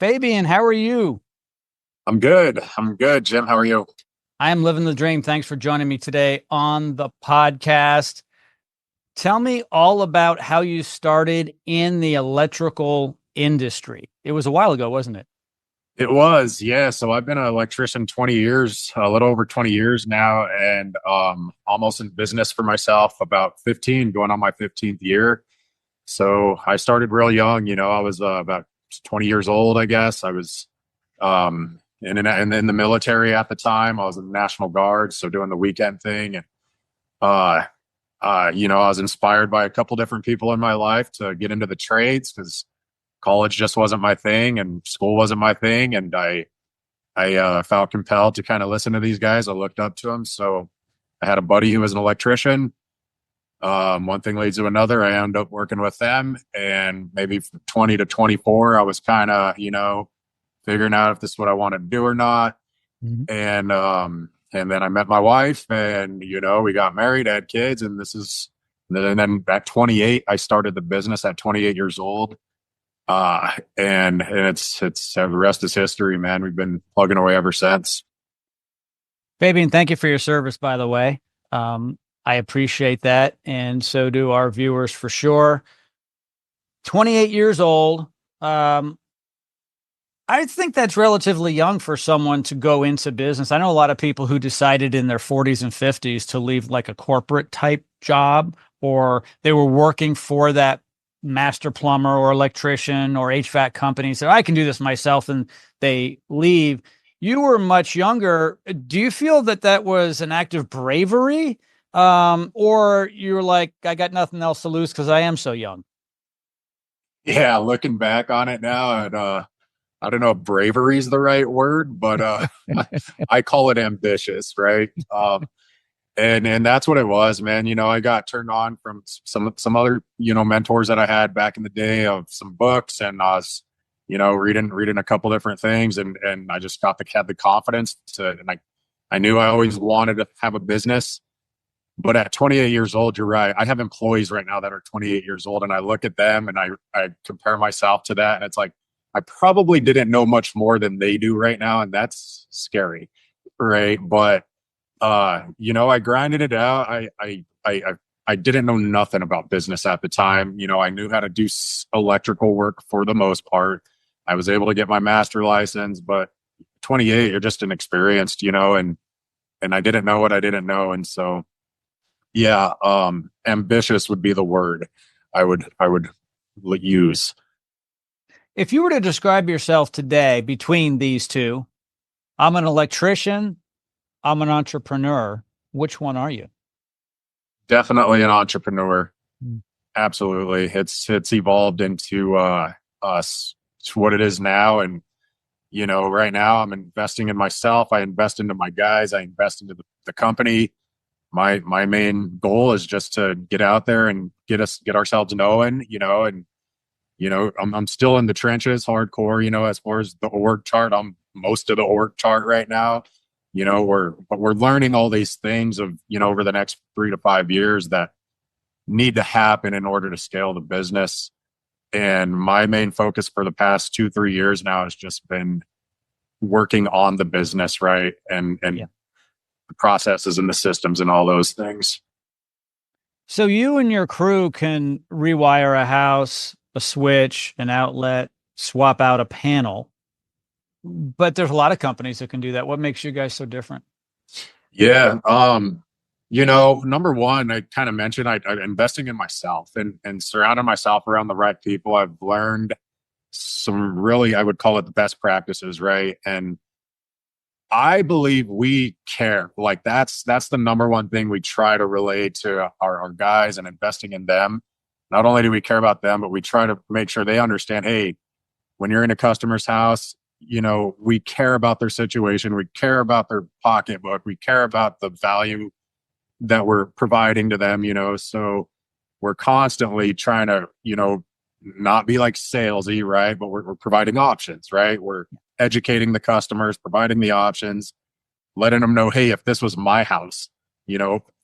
Fabian, how are you? I'm good. I'm good, Jim. How are you? I am living the dream. Thanks for joining me today on the podcast. Tell me all about how you started in the electrical industry. It was a while ago, wasn't it? It was, yeah. So I've been an electrician 20 years, a little over 20 years now, and almost in business for myself about 15, going on my 15th year. So I started real young. I was about 20 years old, I guess. I was in the military at the time. I was in the National Guard, so doing the weekend thing, and uh, I was inspired by a couple different people in my life to get into the trades because college just wasn't my thing and school wasn't my thing. And I felt compelled to kind of listen to these guys. I looked up to them. So I had a buddy who was an electrician. One thing leads to another. I ended up working with them. And maybe from 20 to 24, I was kind of, figuring out if this is what I wanted to do or not. Mhm. And then I met my wife and, we got married, had kids. And then at 28, I started the business at 28 years old. And it's the rest is history, man. We've been plugging away ever since. Fabian, thank you for your service, by the way. I appreciate that. And so do our viewers for sure. 28 years old. Um, I think that's relatively young for someone to go into business. I know a lot of people who decided in their 40s and 50s to leave like a corporate type job, or they were working for that master plumber or electrician or HVAC company. So I can do this myself, and they leave. You were much younger. Do you feel that that was an act of bravery? Or you're like, I got nothing else to lose because I am so young? Yeah, looking back on it now, and I don't know if bravery is the right word, but I call it ambitious, right? And that's what it was, man. I got turned on from some other mentors that I had back in the day of some books, and I was reading a couple different things, and I just had the confidence to, and I knew I always wanted to have a business. But at 28 years old, you're right. I have employees right now that are 28 years old, and I look at them and I compare myself to that, and it's like I probably didn't know much more than they do right now, and that's scary, right? But I grinded it out. I didn't know nothing about business at the time. I knew how to do electrical work for the most part. I was able to get my master license, but 28, you're just inexperienced, and I didn't know what I didn't know, and so yeah, ambitious would be the word I would use. If you were to describe yourself today between these two, I'm an electrician, I'm an entrepreneur. Which one are you? Definitely an entrepreneur. Mm. Absolutely. It's evolved into us to what it is now. And right now I'm investing in myself. I invest into my guys. I invest into the company. My main goal is just to get out there and get ourselves knowing, and I'm still in the trenches hardcore, as far as the org chart. I'm most of the org chart right now. We're learning all these things of, over the next 3 to 5 years that need to happen in order to scale the business. And my main focus for the past 2, 3 years now has just been working on the business, right? And Yeah. the processes and the systems and all those things. So you and your crew can rewire a house, a switch, an outlet, swap out a panel. But there's a lot of companies that can do that. What makes you guys so different? Yeah. Number one, I kind of mentioned I'm investing in myself and surrounding myself around the right people. I've learned some really, I would call it the best practices, right? And I believe we care. Like that's the number one thing we try to relay to our guys and investing in them. Not only do we care about them, but we try to make sure they understand, hey, when you're in a customer's house, we care about their situation. We care about their pocketbook. We care about the value that we're providing to them, so we're constantly trying to, not be like salesy, right? But we're providing options, right? We're educating the customers, providing the options, letting them know, hey, if this was my house,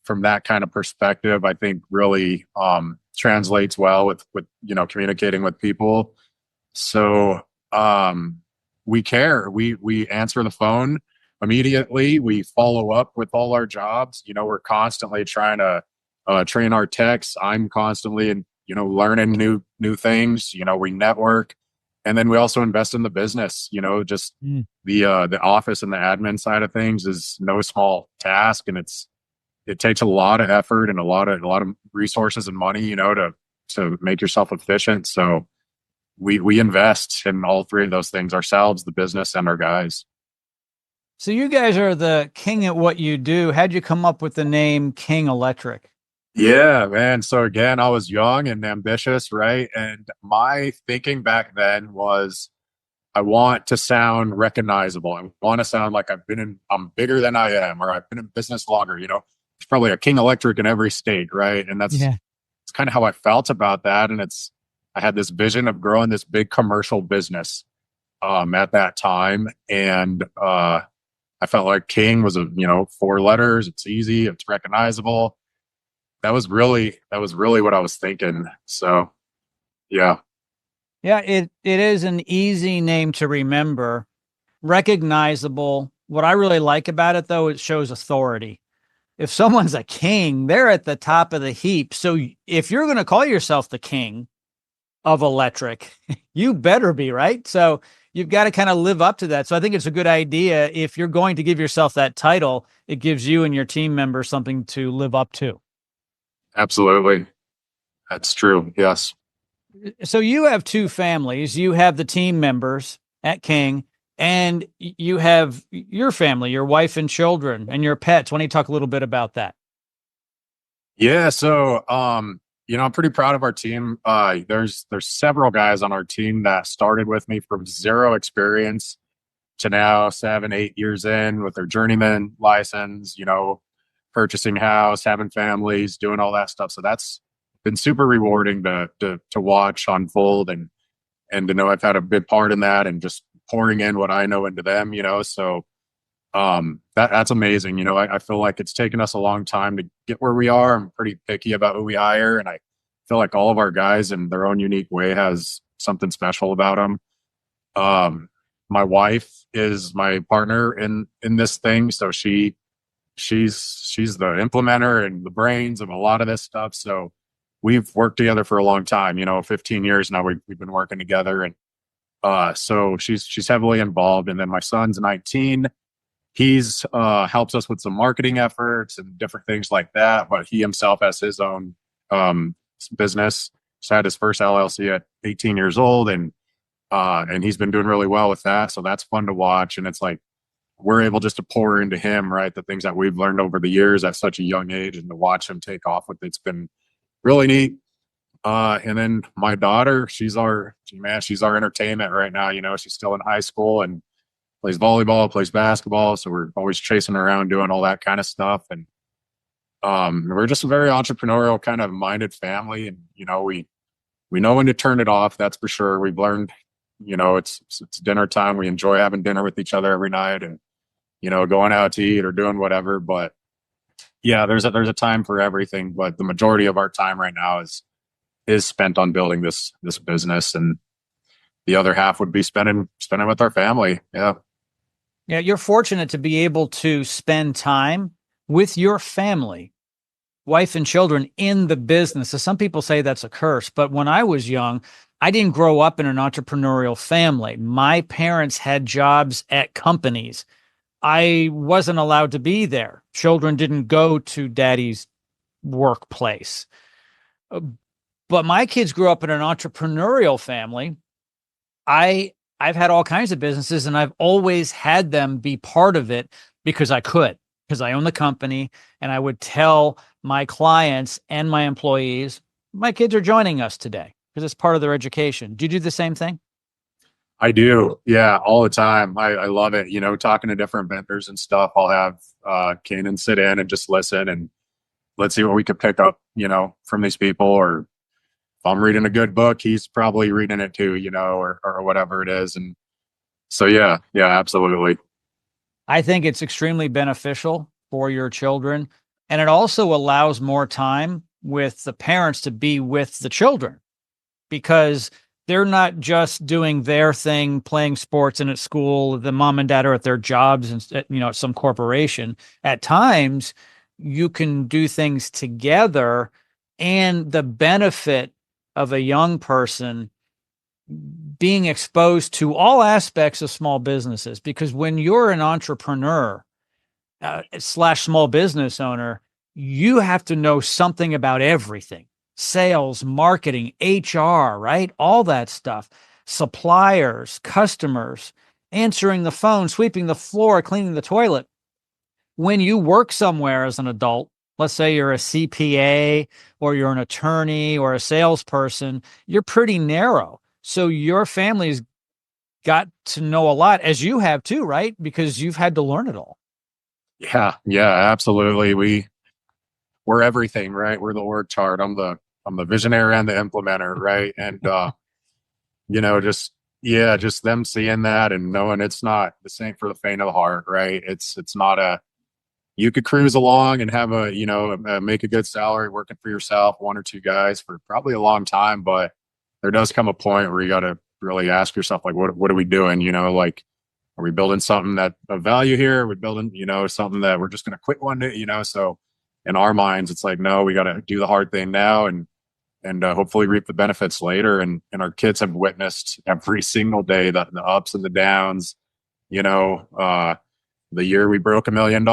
from that kind of perspective, I think really translates well with communicating with people. So we care. We answer the phone immediately. We follow up with all our jobs. We're constantly trying to train our techs. I'm constantly and learning new things. We network, and then we also invest in the business. Just Mm. the office and the admin side of things is no small task, and it takes a lot of effort and a lot of resources and money, to make yourself efficient. So we invest in all three of those things ourselves, the business and our guys. So you guys are the king at what you do. How'd you come up with the name King Electric? Yeah, man. So again, I was young and ambitious, right? And my thinking back then was I want to sound recognizable. I want to sound like I'm bigger than I am, or I've been in business longer. There's probably a King Electric in every state, right? And Yeah. it's kind of how I felt about that. And I had this vision of growing this big commercial business at that time. And I felt like King was four letters. It's easy. It's recognizable. That was really what I was thinking. So yeah. Yeah, it is an easy name to remember, recognizable. What I really like about it though, it shows authority. If someone's a king, they're at the top of the heap. So if you're going to call yourself the king of electric, you better be, right? So you've got to kind of live up to that. So I think it's a good idea if you're going to give yourself that title, it gives you and your team members something to live up to. Absolutely. That's true. Yes. So you have two families. You have the team members at King, and you have your family, your wife and children, and your pets. Why don't you talk a little bit about that? Yeah. So, I'm pretty proud of our team. There's several guys on our team that started with me from zero experience to now 7, 8 years in with their journeyman license, purchasing house, having families, doing all that stuff. So that's been super rewarding to watch unfold and to know I've had a big part in that and just pouring in what I know into them, So that's amazing. I feel like it's taken us a long time to get where we are. I'm pretty picky about who we hire, and I feel like all of our guys in their own unique way has something special about them. My wife is my partner in this thing, so she's the implementer and the brains of a lot of this stuff. So we've worked together for a long time, 15 years now. We've been working together, and so she's heavily involved. And then my son's 19. He's helps us with some marketing efforts and different things like that. But he himself has his own business. He's had his first LLC at 18 years old, and he's been doing really well with that. So that's fun to watch. And it's like we're able just to pour into him, right? The things that we've learned over the years at such a young age, and to watch him take off with it's been really neat. And then my daughter, she's our entertainment right now. She's still in high school and plays volleyball, plays basketball. So we're always chasing her around doing all that kind of stuff. And we're just a very entrepreneurial kind of minded family. And, we know when to turn it off. That's for sure. We've learned, it's dinner time. We enjoy having dinner with each other every night and, going out to eat or doing whatever. But yeah, there's a time for everything. But the majority of our time right now is spent on building this business, and the other half would be spending with our family. Yeah. Yeah, you're fortunate to be able to spend time with your family, wife and children in the business. So some people say that's a curse, but when I was young, I didn't grow up in an entrepreneurial family. My parents had jobs at companies. I wasn't allowed to be there. Children didn't go to daddy's workplace. But my kids grew up in an entrepreneurial family. I've had all kinds of businesses, and I've always had them be part of it because I own the company, and I would tell my clients and my employees, my kids are joining us today because it's part of their education. Do you do the same thing? I do. Yeah, all the time. I love it. Talking to different vendors and stuff. I'll have Kanan sit in and just listen, and let's see what we could pick up, from these people. Or if I'm reading a good book, he's probably reading it too, or whatever it is. And so, yeah, absolutely. I think it's extremely beneficial for your children. And it also allows more time with the parents to be with the children because they're not just doing their thing, playing sports and at school. The mom and dad are at their jobs and, at some corporation. At times, you can do things together, and the benefit of a young person being exposed to all aspects of small businesses. Because when you're an entrepreneur slash small business owner, you have to know something about everything: sales, marketing, HR, right? All that stuff, suppliers, customers, answering the phone, sweeping the floor, cleaning the toilet. When you work somewhere as an adult, let's say you're a CPA or you're an attorney or a salesperson, you're pretty narrow. So your family's got to know a lot, as you have too, right? Because you've had to learn it all. Yeah, yeah, absolutely. We're everything, right? We're the org chart. I'm the visionary and the implementer, right? And just yeah, just them seeing that and knowing it's not this ain't for the faint of the heart, right? It's not a you could cruise along and have make a good salary working for yourself, one or two guys for probably a long time, but there does come a point where you got to really ask yourself, like, what are we doing? Like, are we building something that of value here? Are we building, something that we're just going to quit one day, So in our minds, it's like, no, we got to do the hard thing now and hopefully reap the benefits later. And our kids have witnessed every single day the ups and the downs, you know, the year we broke $1 million,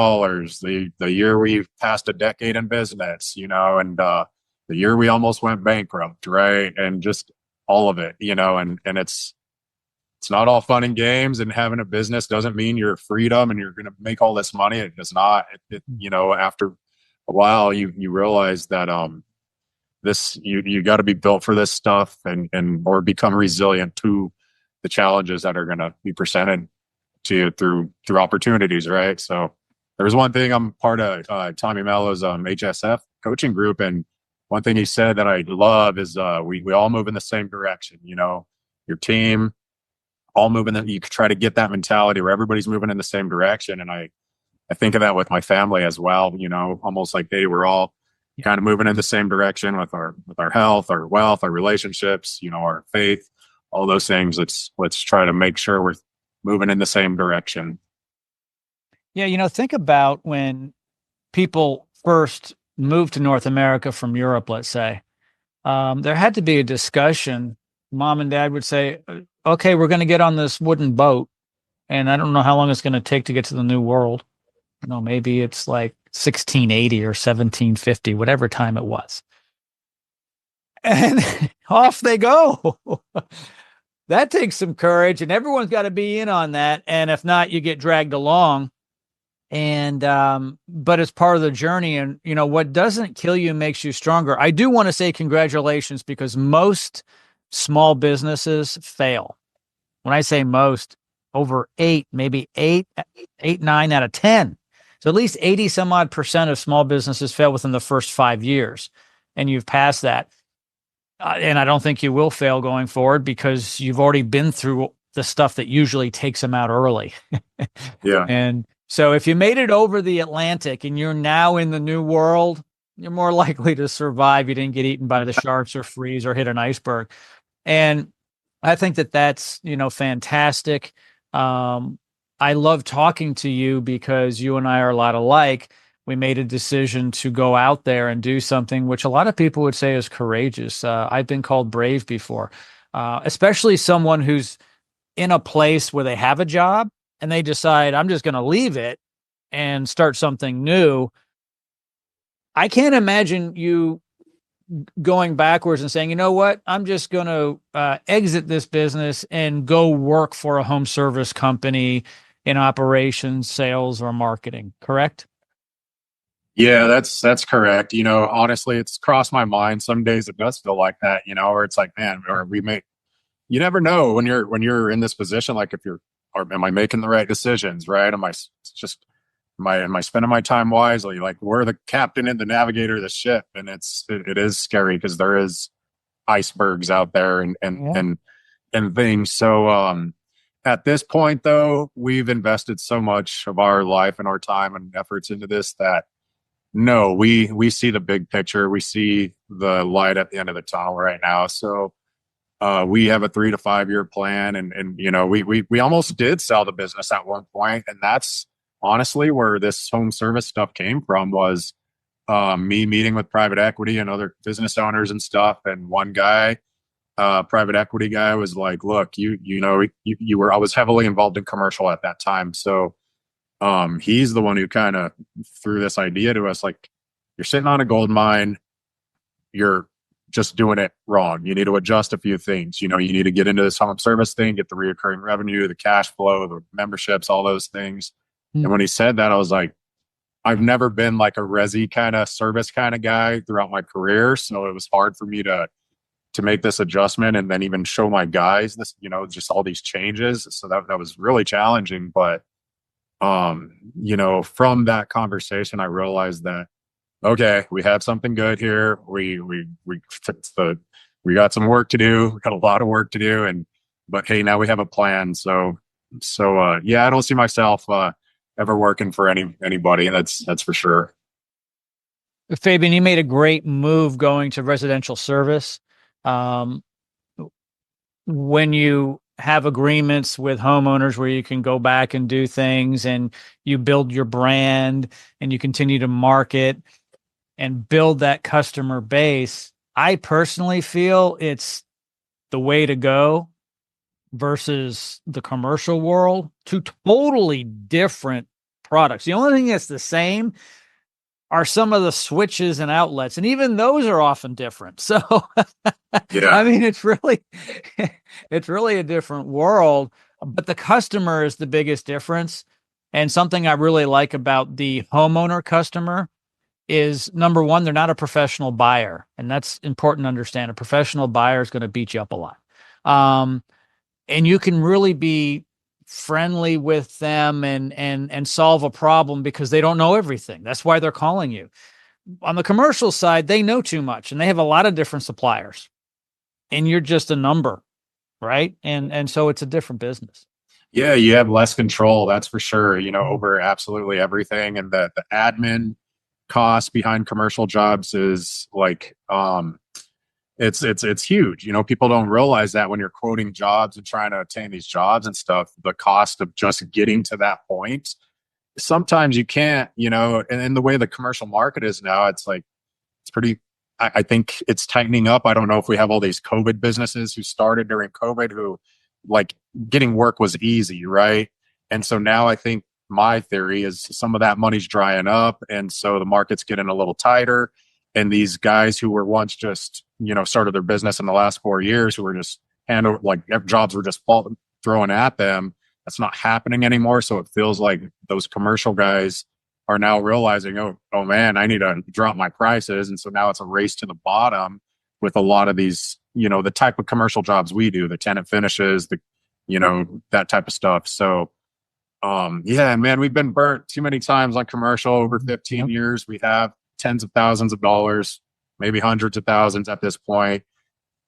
the year we passed a decade in business, and the year we almost went bankrupt, right? And just all of it, and it's not all fun and games, and having a business doesn't mean you're freedom and you're going to make all this money. It does not. After a while, you realize that this you got to be built for this stuff and or become resilient to the challenges that are going to be presented to you through opportunities, right? So there's one thing. I'm part of Tommy Mello's HSF coaching group, and one thing he said that I love is we all move in the same direction. Your team all moving that you try to get that mentality where everybody's moving in the same direction. And I think of that with my family as well, almost like, hey, we're all kind of moving in the same direction with our health, our wealth, our relationships, our faith, all those things. Let's try to make sure we're moving in the same direction. Yeah, think about when people first moved to North America from Europe, let's say. There had to be a discussion. Mom and dad would say, okay, we're going to get on this wooden boat, and I don't know how long it's going to take to get to the New World. Maybe it's like 1680 or 1750, whatever time it was. And off they go. That takes some courage, and everyone's got to be in on that. And if not, you get dragged along. And but it's part of the journey. And what doesn't kill you makes you stronger. I do want to say congratulations, because most small businesses fail. When I say most, over maybe eight, 9 out of 10. So at least 80 some odd % of small businesses fail within the first 5 years, and you've passed that. And I don't think you will fail going forward, because you've already been through the stuff that usually takes them out early. Yeah. And so if you made it over the Atlantic and you're now in the New World, you're more likely to survive. You didn't get eaten by the sharks or freeze or hit an iceberg. And I think that's, fantastic. I love talking to you because you and I are a lot alike. We made a decision to go out there and do something which a lot of people would say is courageous. I've been called brave before, especially someone who's in a place where they have a job and they decide, I'm just going to leave it and start something new. I can't imagine you going backwards and saying, you know what, I'm just going to exit this business and go work for a home service company in operations, sales, or marketing. Correct? Yeah, that's correct. Honestly, it's crossed my mind. Some days it does feel like that, where it's like, man, or you never know when you're in this position, like or am I making the right decisions, right? Am I spending my time wisely? Like, we're the captain and the navigator of the ship, and it is scary because there is icebergs out there and things. So at this point, though, we've invested so much of our life and our time and efforts into this that no, we see the big picture. We see the light at the end of the tunnel right now. So We have a 3 to 5 year plan, and we almost did sell the business at one point, and that's honestly where this home service stuff came from. Was me meeting with private equity and other business owners and stuff, and one guy, private equity guy, was like, "Look, you were." I was heavily involved in commercial at that time, so he's the one who kind of threw this idea to us, like, "You're sitting on a gold mine. You're just doing it wrong. You need to adjust a few things. You need to get into this home service thing, get the reoccurring revenue, the cash flow, the memberships, all those things." And when he said that, I was like, I've never been like a resi kind of service kind of guy throughout my career. So it was hard for me to make this adjustment and then even show my guys this, just all these changes. So that was really challenging. But from that conversation, I realized that, okay, we have something good here. We got some work to do. We got a lot of work to do, but hey, now we have a plan. So yeah, I don't see myself ever working for anybody. That's for sure. Fabian, you made a great move going to residential service. When you have agreements with homeowners where you can go back and do things and you build your brand and you continue to market and build that customer base, I personally feel it's the way to go versus the commercial world. Two totally different products. The only thing that's the same are some of the switches and outlets, and even those are often different. So, Yeah. I mean, it's really a different world, but the customer is the biggest difference. And something I really like about the homeowner customer is, number one, they're not a professional buyer. And that's important to understand. A professional buyer is going to beat you up a lot. And you can really be friendly with them and solve a problem because they don't know everything. That's why they're calling you. On the commercial side, they know too much and they have a lot of different suppliers and you're just a number, right? And so it's a different business. Yeah, you have less control, that's for sure, over absolutely everything. And the admin cost behind commercial jobs is like, it's huge. People don't realize that when you're quoting jobs and trying to attain these jobs and stuff, the cost of just getting to that point, sometimes you can't, and the way the commercial market is now, it's like, it's pretty, I think it's tightening up. I don't know if we have all these COVID businesses who started during COVID who, like, getting work was easy, right? And so now I think my theory is some of that money's drying up. And so the market's getting a little tighter. And these guys who were once just, started their business in the last 4 years, who were just jobs were just throwing at them, that's not happening anymore. So it feels like those commercial guys are now realizing, oh man, I need to drop my prices. And so now it's a race to the bottom with a lot of these, the type of commercial jobs we do, the tenant finishes, that type of stuff. So yeah, man, we've been burnt too many times on commercial over 15 years. We have tens of thousands of dollars, maybe hundreds of thousands at this point.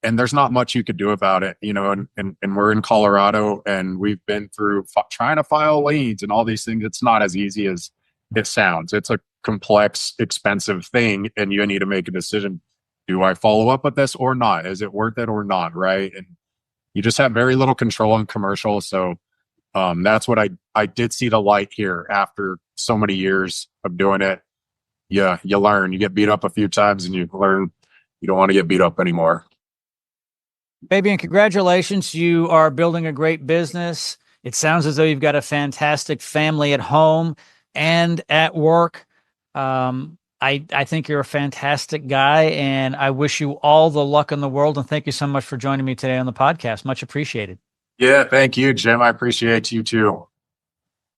And there's not much you could do about it, and we're in Colorado and we've been through trying to file liens and all these things. It's not as easy as it sounds. It's a complex, expensive thing. And you need to make a decision. Do I follow up with this or not? Is it worth it or not? Right. And you just have very little control on commercial. So that's what I did see the light here after so many years of doing it. Yeah, you learn. You get beat up a few times and you learn you don't want to get beat up anymore. Fabian, congratulations. You are building a great business. It sounds as though you've got a fantastic family at home and at work. I think you're a fantastic guy, and I wish you all the luck in the world. And thank you so much for joining me today on the podcast. Much appreciated. Yeah, thank you, Jim. I appreciate you too.